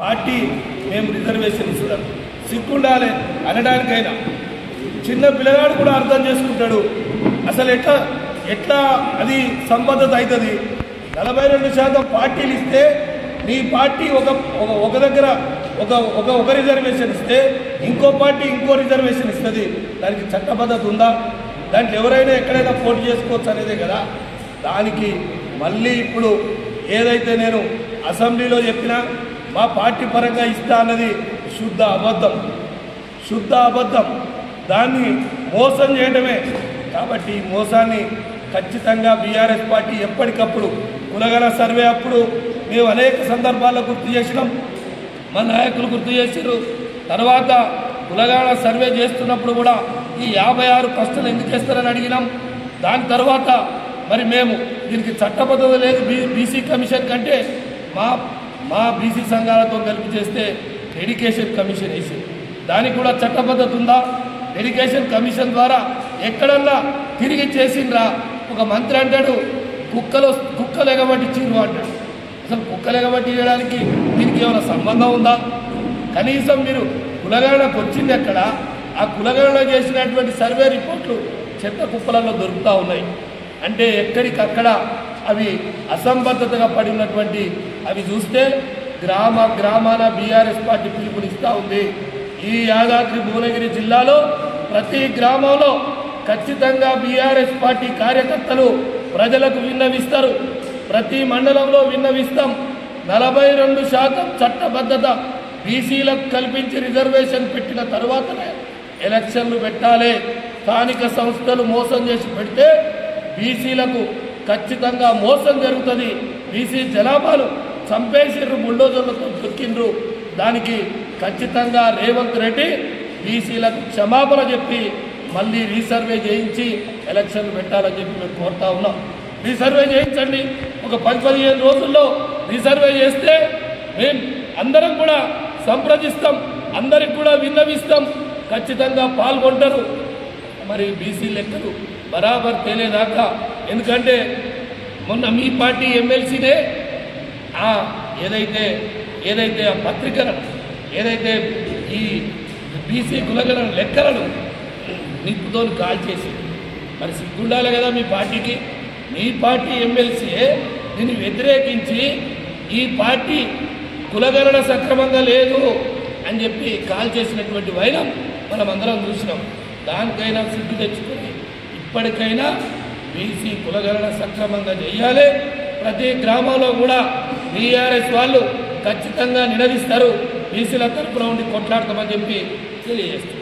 party మేము reservation ఇస్తాం సిగ్గుండాలి అనడానికైనా చిన్న పిల్లగాడు కూడా అర్థం చేసుకుంటాడు అసలు ఎట్లా ఎట్లా అది సంబద్ధత అవుతుంది 42% పార్టీలు ఇస్తే నీ పార్టీ ఒక దగ్గర ఒక రిజర్వేషన్ ఇస్తే ఇంకో పార్టీ ఇంకో రిజర్వేషన్ ఇస్తుంది దానికి చట్టబద్ధత ఉందా దాంట్లో ఎవరైనా ఎక్కడైనా పోటీ చేసుకోవచ్చు అనేదే కదా దానికి మళ్ళీ ఇప్పుడు ఏదైతే నేను అసెంబ్లీలో చెప్పినా మా పార్టీ పరంగా ఇస్తా అన్నది శుద్ధ అబద్ధం దాన్ని మోసం చేయడమే కాబట్టి ఈ మోసాన్ని ఖచ్చితంగా బీఆర్ఎస్ పార్టీ ఎప్పటికప్పుడు కులగణ సర్వే అప్పుడు మేము అనేక సందర్భాల్లో గుర్తు చేసినాం మా నాయకులు గుర్తు చేసారు తర్వాత కులగణ సర్వే చేస్తున్నప్పుడు కూడా ఈ 56 ప్రశ్నలు ఎందుకు చేస్తారని అడిగినాం దాని తర్వాత మరి మేము దీనికి చట్టబద్ధత లేదు బీసీ కమిషన్ కంటే మా బీసీ సంఘాలతో కలిపి చేస్తే డెడికేషన్ కమిషన్ వేసి దానికి కూడా చట్టబద్ధత ఉందా డెడికేషన్ కమిషన్ ద్వారా ఎక్కడన్నా తిరిగి చేసిండ్రా ఒక మంత్రి అంటాడు కుక్కలు ఎగబట్టి చీరు అంటాడు అసలు కుక్కలు ఎగబట్టి చేయడానికి దీనికి ఏమైనా సంబంధం ఉందా కనీసం మీరు కులగణకు వచ్చింది ఎక్కడ ఆ కులగణలో చేసినటువంటి సర్వే రిపోర్ట్లు చెత్త కుప్పలలో దొరుకుతూ ఉన్నాయి అంటే ఎక్కడికక్కడ అవి అసంబద్ధతగా పడినటువంటి అవి చూస్తే గ్రామాన బీఆర్ఎస్ పార్టీ పిలుపునిస్తూ ఉంది ఈ యాదాద్రి భువనగిరి జిల్లాలో ప్రతి గ్రామంలో ఖచ్చితంగా బీఆర్ఎస్ పార్టీ కార్యకర్తలు ప్రజలకు విన్నవిస్తారు ప్రతి మండలంలో విన్నవిస్తాం 42% చట్టబద్ధత బీసీలకు కల్పించి రిజర్వేషన్ పెట్టిన తర్వాతనే ఎలక్షన్లు పెట్టాలి స్థానిక సంస్థలు మోసం చేసి పెడితే బీసీలకు ఖచ్చితంగా మోసం జరుగుతుంది బీసీ జనాభాలు చంపేసిర్రు బుల్డోజర్లతో దొక్కిండ్రు దానికి ఖచ్చితంగా రేవంత్ రెడ్డి బీసీలకు క్షమాపణ చెప్పి మళ్ళీ రీసర్వే చేయించి ఎలక్షన్లు పెట్టాలని చెప్పి మేము కోరుతా ఉన్నాం రీసర్వే చేయించండి ఒక 10-15 రోజుల్లో రీసర్వే చేస్తే మేము అందరం కూడా సంప్రదిస్తాం అందరికి కూడా విన్నవిస్తాం ఖచ్చితంగా పాల్గొంటారు మరి బీసీ లెక్కలు బరాబర్ తేలేదాకా ఎందుకంటే మొన్న మీ పార్టీ ఎమ్మెల్సీనే ఏదైతే ఆ పత్రికలను ఏదైతే ఈ బీసీ కులగణ లెక్కలను నిప్పుతో కాల్ చేసి మరి సిగ్గుండాలి కదా మీ పార్టీకి మీ పార్టీ ఎమ్మెల్సీయే దీన్ని వ్యతిరేకించి ఈ పార్టీ కులగణన సక్రమంగా లేదు అని చెప్పి కాల్ చేసినటువంటి వైనం మనం అందరం చూసినాం దానికైనా సిగ్గు తెచ్చుకొని ఇప్పటికైనా బీసీ కులగణన సక్రమంగా చేయాలి ప్రతి గ్రామంలో కూడా బీఆర్ఎస్ వాళ్ళు ఖచ్చితంగా నినదిస్తారు బీసీల తరపున ఉండి కొట్లాడతామని చెప్పి తెలియజేస్తారు